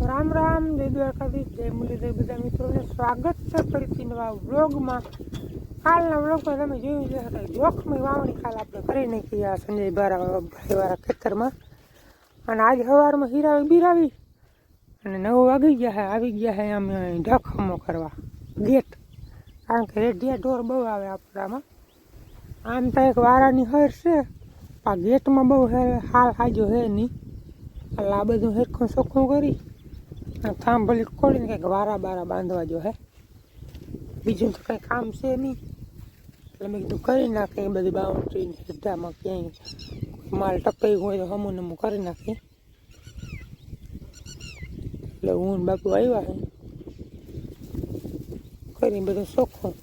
રામ રામ, જય દ્વારકાધીશ, જય મુરલીધર બધા મિત્રોને સ્વાગત છે ફરીથી નવા વ્લોગમાં. કાલના વ્લોગમાં તમે જોયું છે કે જોખમી વાવણી કાલ આપણે કરી નાખી આ સંજય ભાઈવાળા ખેતરમાં. અને આજ સવારમાં હીરાવી બીરાવી અને 9 વાગી ગયા આવી ગયા છે અમે ઢખમો કરવા ગેટ, કારણ કે રેઢિયા ઢોર બહુ આવે આપણામાં. આમ તો એક વારાની હર છે, આ ગેટમાં બહુ હાલ હાજો છે નહીં, એટલે આ બધું હેરખું ચોખ્ખું કરી થાંભલી ખોલીને કંઈક વારા બારા બાંધવા જો હે. બીજું તો કંઈ કામ છે નહીં, એટલે મેં કીધું કરી નાખે એ બધી બાઉન્ડ્રીને હેઠામાં ક્યાંય માલ ટકાઈ હોય તો હમું નમું કરી નાખીએ. એટલે હું ને બાપુ આવ્યા છે કરીને બધું ચોખ્ખું.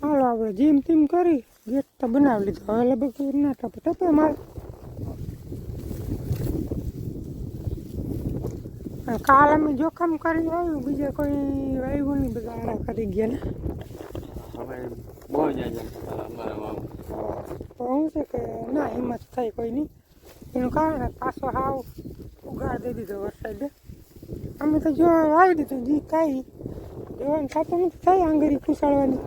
હાલો આપણે જેમ તેમ કરી ગેટ તો બનાવી લીધો, હવે લગભગ ના ટપે માલ. કાલ અમે જોખમ કરી આવ્યું, બીજા કોઈ આવ્યું નહીં, બધા આડા કરી ગયા ને. શું છે કે ના હિંમત થાય કોઈ નહીં, એનું કારણ પાછો હાવ ઉગાડ દઈ દીધો વરસાદે. અમે તો જો આવી દીધું જી કાંઈ જોવાનું થતું નથી, થાય આંગળી ખુસાડવાની.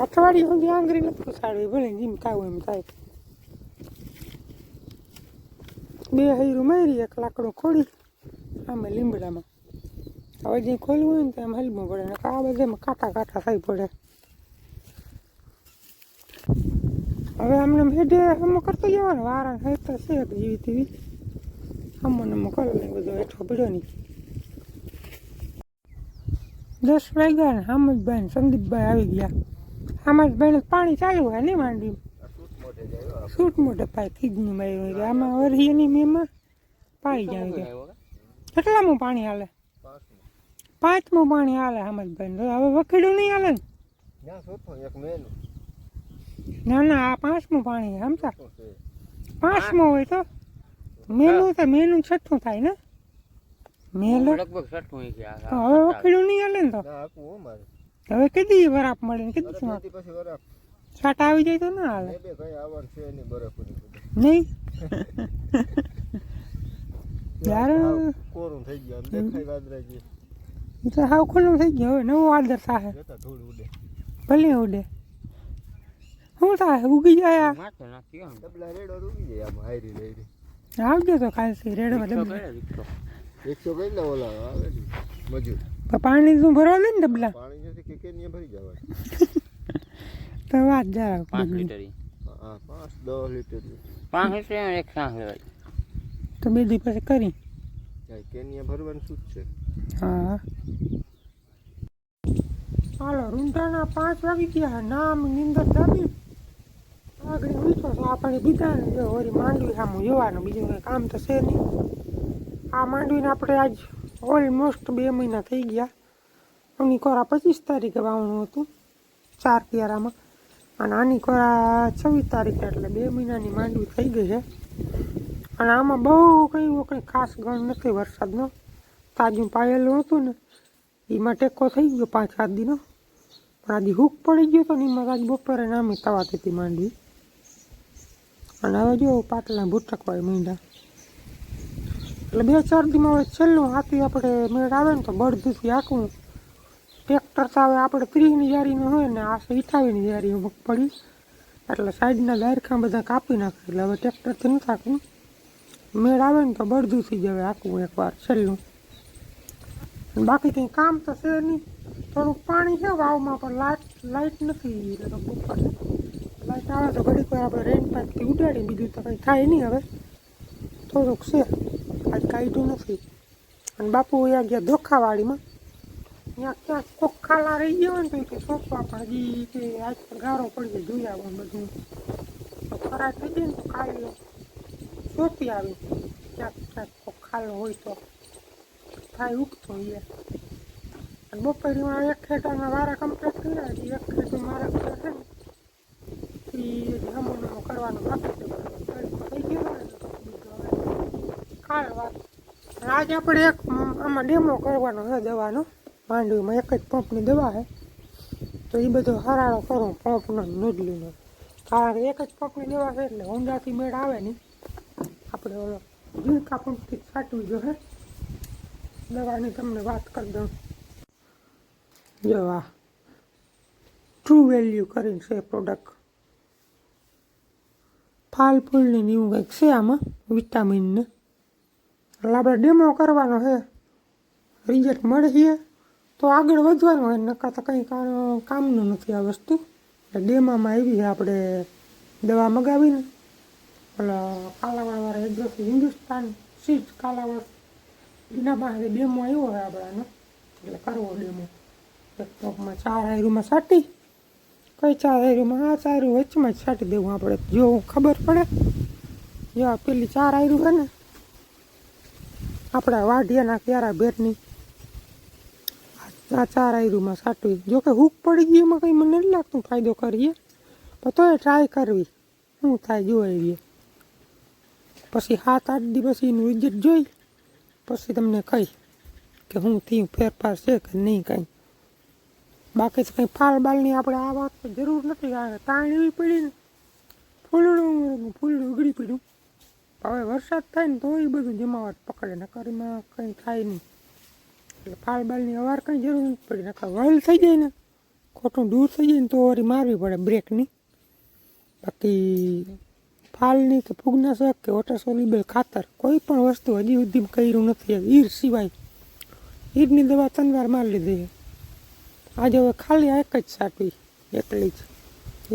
અઠવાડિયું સુધી આંગળી નથી ખુસાડવી, ભલે જીમ કાવું એમ થાય. બે હૈરું મારી એક લાકડો ખોડી આમે લીમડામાં. હવે જે ખોલવું હોય ને તો એમ હલવું પડે, ને આ બધામાં કાંટા કાંટા થઈ પડે. હવે અમને હેડે હમો કરતો જવાનો વારા હે તો છે જેવી તેવી હમો નમો કરી લઈ, બધો હેઠો પડ્યો નહીં. 10 વાગ્યા ને હામદભાઈ ને સંદીપભાઈ આવી ગયા. હામદભાઈને પાણી ચાલુ હોય નહીં માંડી સૂટ મોટે પાય ખીજની મારી ગયા. આમાં વરહીની મેમાં પાઈ જાય ગયા. કેટલામું પાણી હાલે? 5મું પાણી હાલે હામદભાઈ. હવે વખેડું નહીં હાલે ને? ના ના, આ 5મું પાણી સમજા. 5મું હોય તો મેનું તો મેનું 6ઠું થાય ને. મેલું લગભગ 6ઠું. હવે વખેડું નહીં હાલે ને તો હવે કીધી વરાપ મળે ને કીધું છાટ આવી જાય તો ના હાલે નહીં. યાર તો હાવ ખુલ્લું થઈ ગયું, હવે નવો આદર થાય. ભલે ઉડે શું થાય, ઉગી જાય. આવજો તો કાલથી રેડવા પાણી શું ભરવા દે ને ડબલા તો વાત જરા 5 લીટર 5-10 લીટર 5 લીટર એક સાંજ લેવાય તો બે દી પછી કરી કેનિયા ભરવાનું શું છે. હા હાલો, રૂંઢાના 5 વાગી ગયા. નામ નિંદર દાબી આગળ ઉઠો તો આપણે બીજા ને વળી માંડવી સામું જોવાનું, બીજું કંઈ કામ તો છે નહીં. આ માંડવીને આપણે આજ ઓલમોસ્ટ 2 મહિના થઈ ગયા. આની કોરા 25 તારીખે વાવણું હતું 4 કિયારામાં, અને આની કોરા 26 તારીખે, એટલે 2 મહિનાની માંડવી થઈ ગઈ છે. અને આમાં બહુ કંઈ ખાસ ગણ નથી વરસાદનો. તાજું પાયેલું હતું ને એમાં ટેકો થઈ ગયો 5-7 દીનો, પણ આજે હૂક પડી ગયો તો ને એમાં આજ બપોરે નામી તવાતી હતી માંડવી. અને હવે જો પાટલા ભૂટકવાય મીંડા, એટલે 2-4 દીમાં હવે છેલ્લું હાથી આપણે મેળ આવે ને તો બળદુથી આખું. ટ્રેક્ટર તો હવે આપણે 30ની જારીનું હોય ને આ 28ની જારી મગફળી, એટલે સાઈડના દાયરખા બધા કાપી નાખે. એટલે હવે ટ્રેક્ટરથી નથી આખું, મેળ આવે ને તો બળદુથી જ હવે આખું એકવાર છેલ્લું. બાકી કંઈ કામ તો છે નહીં. થોડુંક પાણી છે વાવમાં, પણ લાઇટ નથી, એટલે બપોર લાઇટ આવે તો ઘડીક વાર આપણે રેન પાઇપથી ઉડાડી, બીજું તો કંઈ થાય નહીં. હવે થોડુંક છે, આજ કાઢ્યું નથી. અને બાપુ અહીંયા ગયા ધોખાવાડીમાં, ત્યાં ક્યાંક કોક ખાલા રહી ગયો ને તો કે સોંપવા, પણ હજી કે આજ ગારો પડી જાય જોઈ આવવાનું બધું. તો ખરાબ થઈ જાય ને તો કાલે સોંપી આવી, ક્યાંક ક્યાંક કોક ખાલો હોય તો થાય ઉગતો હોય. અને બપોરીમાં એક ખેટાના વારા કમ્પ્લીટ કર્યા, હજી એક ખેતું મારા ઘરે છે ને એ હમો નમો કરવાનું બાકી છે. થઈ ગયો ને કાલ વાત. આજે આપણે એક આમાં ડેમો કરવાનો છે દવાનો. માંડવીમાં એક જ પંપની દવા છે, તો એ બધો હરાળો કરું પંપનો નોડલીનો, કારણ કે એક જ પંપની દવા છે એટલે ઊંડાથી મેળ આવે નહીં. આપણે ઓલો ઝીણકા પંપથી છાંટવી જો હે દવાની તમને વાત કરી દઉં. જો આ ટ્રુ વેલ્યુ કરીને છે પ્રોડક્ટ, ફાલ ફૂલની એવું કંઈક છે આમાં વિટામિનને. એટલે આપણે ડેમો કરવાનો છે, રિઝલ્ટ મળે છે તો આગળ વધવાનું હોય, નકર તો કંઈ કામનું નથી આ વસ્તુ. એટલે ડેમામાં આવી છે આપણે દવા મગાવીને, ઓલા કાલાવાળવાળા એગ્રોથી હિન્દુસ્તાન સીડ કાલાવાળ એના પાસે ડેમો આવ્યો હોય આપણાનો, એટલે કરવો ડેમો. એક ટોપમાં 4 આયરુમાં છાંટી, કઈ 4 આયરુમાં, આ 4 આયરું વચમાં જ છાંટી દેવું આપણે, જો ખબર પડે. જો પેલી 4 આયરું છે ને આપણા વાઢિયાના ક્યારા ભેરની, આ 4 આયરુમાં છાંટવી. જોકે હૂક પડી ગઈ એમાં કંઈ મને નથી લાગતું ફાયદો કરીએ, પણ તોય ટ્રાય કરવી શું થાય જોઈ લઈએ. પછી 7-8 દી પછી એનું રિઝલ્ટ જોઈ પછી તમને કહી કે શું થયું, ફેરફાર છે કે નહીં કાંઈ. બાકી તો કંઈ ફાલ બાલની આપણે આ વાત તો જરૂર નથી, કારણ કે તાણ એવી પડી ને ફૂલડું ઉગડી પડ્યું. હવે વરસાદ થાય ને તો એ બધું જમાવટ પકડે, નકર એમાં કંઈ થાય નહીં. એટલે ફાલ બાલની અવાર કંઈ જરૂર નથી પડી, નકર વહેલ થઈ જાય ને, ખોટું દૂર થઈ જાય ને તો વળી મારવી પડે બ્રેકની. બાકી ફાલની કે ફૂગનાશક કે વોટર સોલ્યુબલ ખાતર કોઈ પણ વસ્તુ હજી સુધી કર્યું નથી. ઈર સિવાય ઈરની દવા 3 વાર મારી લીધી. આજે હવે ખાલી આ એક જ છાંટવી, એકલી જ,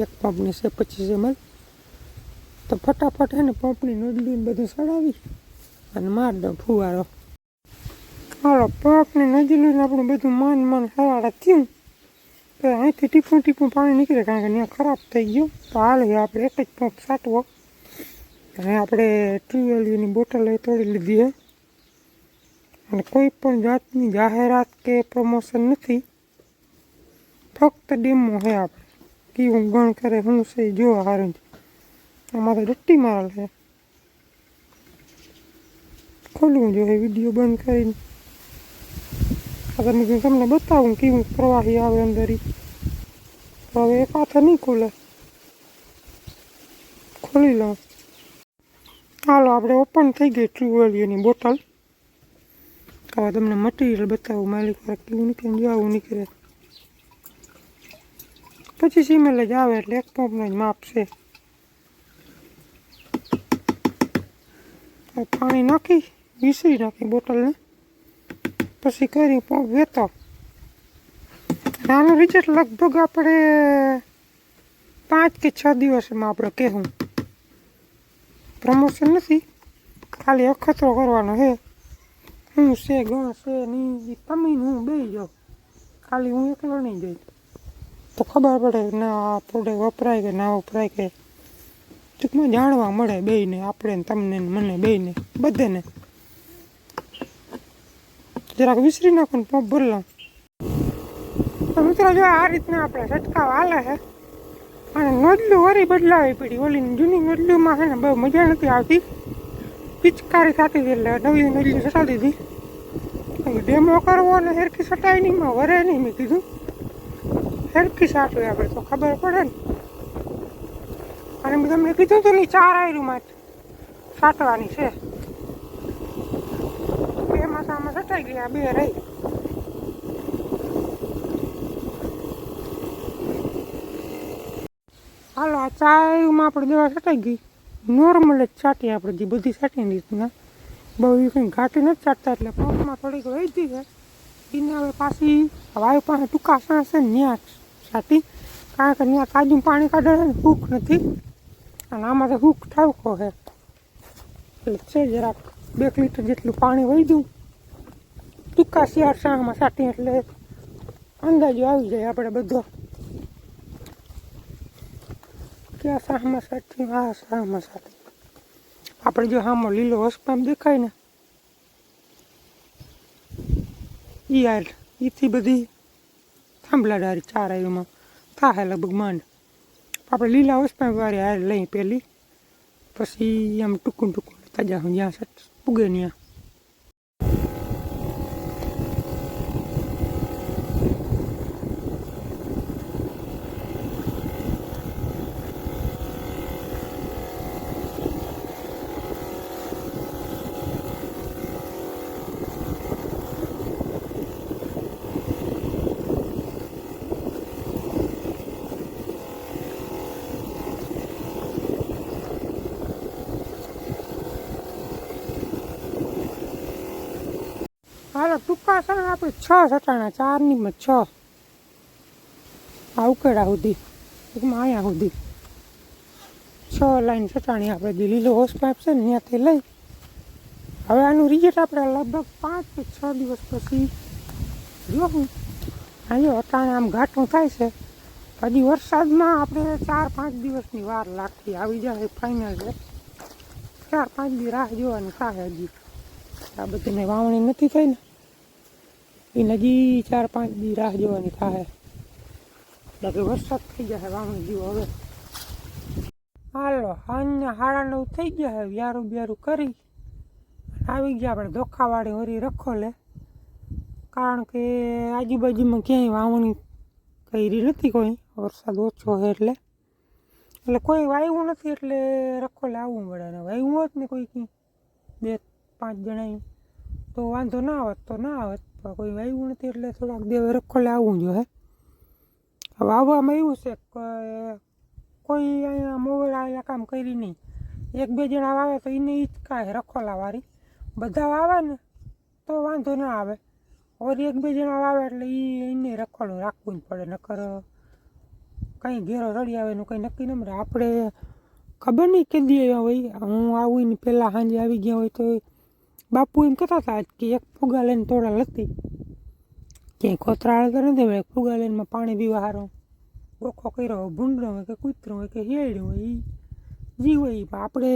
એક પંપની છે 25 ml. તો ફટાફટ હે ને પંપની નજલું બધું ચડાવી અને માર દઉં ફુવારો. હાલો પંપની નજલું આપણું બધું માન હવાડા થયું તો અહીંથી ટીપું પાણી નીકળે, કારણ કે ત્યાં ખરાબ થઈ ગયું. તો હાલ આપણે એક જ પંપ છાંટવો. અને આપણે ટ્રુ વેલ્યુની બોટલ તોડી લીધી છે, અને કોઈ પણ જાતની જાહેરાત કે પ્રમોશન નથી, ફક્ત ડેમો છે. આપણે કેવું ગણ કરે શું છે જોવા સારું. અમારે ડટ્ટી મારેલ છે, ખોલવું જોઈએ વિડીયો બંધ કરીને. આગળ તમને બતાવું કેવું પ્રવાહી આવે અંદર. તો હવે એક હાથે નહીં ખુલે, ખોલી લઉં. હાલો આપણે ઓપન થઈ ગઈ ટ્રુ વેલ્યુની બોટલ. હવે તમને મટીરિયલ બતાવું માલિક કેવું નીકળે, જવું નીકળે 25 ml જ આવે, એટલે એક પંપનું જ માપ છે. પાણી નાખી વિસરી નાખી બોટલને, પછી કરી પંપ વેતો. આનું રિઝલ્ટ લગભગ આપણે 5 કે 6 દિવસમાં આપણે કહેવું. પ્રમોશન નથી, ખાલી અખતરો કરવાનો છે. હું છે ગણ છે નહીં તમે હું બે જાઓ, ખાલી હું એકલો નહીં જઈ તો ખબર પડે ના આ પ્રોડક્ટ વપરાય કે ના વપરાય, કે ટૂંકમાં જાણવા મળે બેયને, આપણે ને તમને ને મને બેયને બધાને. જરાક વિસરી નાખો ને પંપ ભરલામ. તો મિત્રો જો આ રીતના આપણે છંટકાવ હાલે છે. અને નોડલું વરી બદલાવી પડી, ઓલી જૂની નોડલુંમાં છે ને બહુ મજા નથી આવતી, પિચકારી થતી હતી, એટલે નવી નોડલું છટાડી દીધી. ડેમો કરવો અને હેરખી છટાઈ નહીં, માં વરે નહીં. મેં કીધું હેરખી છાંટવી આપણે તો ખબર પડે ને. અને મેં તમને કીધું તો નહીં 4 આયરુમાં છાંટવાની છે. 2 માસામાં છટાઈ ગયા, 2 રહી. હાલો આ 4 આયરુમાં આપણે દવા છટાઈ ગઈ. નોર્મલ જ છાંટીએ આપણે, જે બધી છાંટીને રીતના, બહુ એ કંઈ ઘાટી નથી છાંટતા. એટલે પંપમાં થોડીક વધી છે એને હવે પાછી વાયુ પાસે ટૂંકા સાસ છે ને ત્યાં છાંટી, કારણ કે ત્યાં તાજું પાણી કાઢે છે ને હૂક નથી, અને આમાં તો હૂક ઠાવકો છે. એટલે છે જરાક 2 લીટર જેટલું પાણી વહી દઉં ટૂંકા શિયાળ શામાં છાંટી, એટલે અંદાજો આવી જાય આપણે બધો ક્યાં શાહમાં છાંટી, આ શાહમાં છાંટી. આપણે જો આમાં લીલો વસપામ દેખાય ને એથી બધી થાંભલાડારી 4 આયરુમાં થાય લગભગ માંડ. આપણે લીલા વસપામ વાળી હાર લઈ પેલી, પછી આમ ટૂંકું તાજા જ્યાં પૂગે ત્યાં. હાલો ટૂંકા છે ને આપણે 6 સટાણા 4 6 આ ઉકેડા સુધી ટૂંકમાં અહીંયા સુધી 6 લાઈન સટાણી આપણે જે લીલો હોસ પાઇપ છે ને ત્યાંથી લઈ હવે આનું રિઝલ્ટ આપણે લગભગ 5 કે 6 દિવસ પછી જોઉં. અહીંયા અટાણે આમ ઘાટું થાય છે. હજી વરસાદમાં આપણે 4-5 દિવસની વાર લાગતી આવી જાય ફાઇનલ છે. 4-5 દી રાહ જોવાની થાય હજી. આ બધીને વાવણી નથી થઈ ને એને હજી 4-5 દી રાહ જોવાની થાય. બાકી વરસાદ થઈ જશે વાવણી જેવો હવે. હાલો સાંજના 9:30 થઈ ગયા. વ્યારું બ્યારું કરી આવી ગયા આપણે ધોખાવાળી વરી રખો લે. કારણ કે આજુબાજુમાં ક્યાંય વાવણી કરી નથી કોઈ, વરસાદ ઓછો છે એટલે કોઈ વાવ્યું નથી એટલે રખોલે આવવું પડે. ને વાવ્યું હોત ને કોઈ 2-5 જણાએ તો વાંધો ના આવત તો ના આવત, પણ કોઈ વાવ્યું નથી એટલે થોડાક દેવે રખોલે આવવું જોઈએ. હવે આવવામાં એવું છે કે કોઈ અહીંયા મોવડા અહીંયા કામ કરી નહીં. 1-2 જણા વાવે તો એને હિંચકાય રખોલાવાળી. બધા વાવે ને તો વાંધો ના આવે. ઓર 1-2 જણા વાવે એટલે એને રખોલું રાખવું જ પડે. નકર કંઈ ઘેરો રડી આવે એનું કંઈ નક્કી ન મળે. આપણે ખબર નહીં કેદી આવ્યા હોય. હું આવું ને પહેલાં સાંજે આવી ગયા હોય તો બાપુ એમ કહેતા હતા કે એક ફુગા લઈને તોડા લતી ક્યાંય ખોતરા તો નથી ભાઈ. ફુગા લઈને પાણી પીવા હારો ગોખો કર્યો, ભૂંડરો હોય કે કૂતરો હોય કે હેડ્યું હોય એ જી હોય. આપણે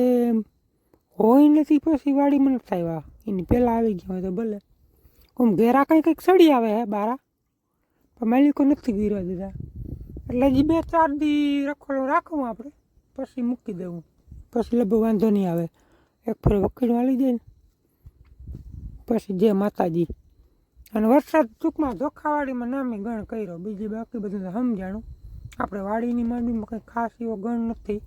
હોય નથી પછી વાડીમાં નથી આવ્યા એની પહેલાં આવી ગયા હોય તો ભલે. આમ ઘેરા કંઈક સડી આવે હે બારા, પણ માલિકો નથી ગીરવા દીધા. એટલે હજી 2-4 દી રખોલો રાખવું આપણે, પછી મૂકી દેવું. પછી લગભગ વાંધો નહીં આવે. એક ફેર વકીલ વાળી જાય ને પછી જે માતાજી. અને વરસાદ ટૂંકમાં ધોખાવાડીમાં નામે ગણ કર્યો, બીજી બાકી બધું સમજાણું. આપણે વાડીની માંડવીમાં કંઈ ખાસ એવો ગણ નથી.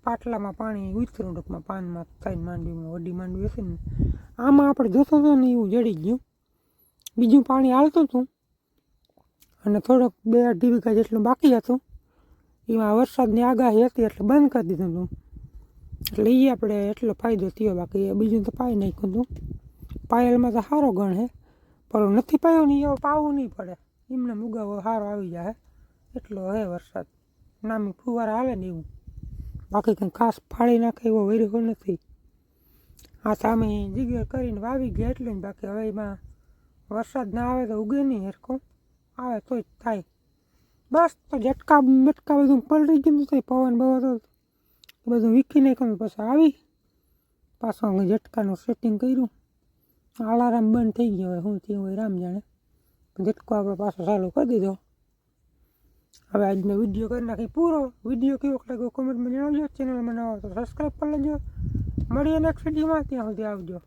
પાટલામાં પાણી ઉતરું ટૂંકમાં પાનમાં થઈને માંડવીમાં વડી માંડવી હશે ને આમાં આપણે જોતો હતો ને એવું જડી ગયું. બીજું પાણી હાલતું હતું અને થોડોક 2-2.5 વીઘા જેટલું બાકી હતું. એમાં વરસાદની આગાહી હતી એટલે બંધ કરી દીધું હતું. એટલે એ આપણે એટલો ફાયદો થયો. બાકી બીજું તો પાઈ નાખ્યું હતું. પાયેલમાં તો સારો ગણ છે, પણ નથી પાયો નહીં એવો પાવું નહીં પડે. એમને ઉગાવો સારો આવી જાય એટલો હે વરસાદ. નામી ફુવારા હાલે ને એવું. બાકી કંઈ ખાસ ફાળી નાખે એવો વર્યો નથી. આ સામે જીગર કરીને વાવી ગયા એટલે જ. બાકી હવે એમાં વરસાદ ના આવે તો ઉગે નહીં હરખો, આવે તો જ થાય. બસ તો ઝટકા બટકા બધું પલળી ગયું તો પવન બવા તો બધું વીખી નાખ્યું. પછી આવી પાછું ઝટકાનું સેટિંગ કર્યું. અલાર્મ બંધ થઈ ગયો હોય શું થયું હોય રામ જાણે. ઝટકો આપણે પાછો ચાલુ કરી દીધો. હવે આજનો વિડીયો કરી નાખી પૂરો. વિડીયો કેવો લાગ્યો કોમેન્ટમાં જણાવજો. ચેનલમાં નવા તો સબસ્ક્રાઈબ કરી લેજો. મળીએ નેક્સ્ટ વિડીયોમાં. ત્યાં સુધી આવજો.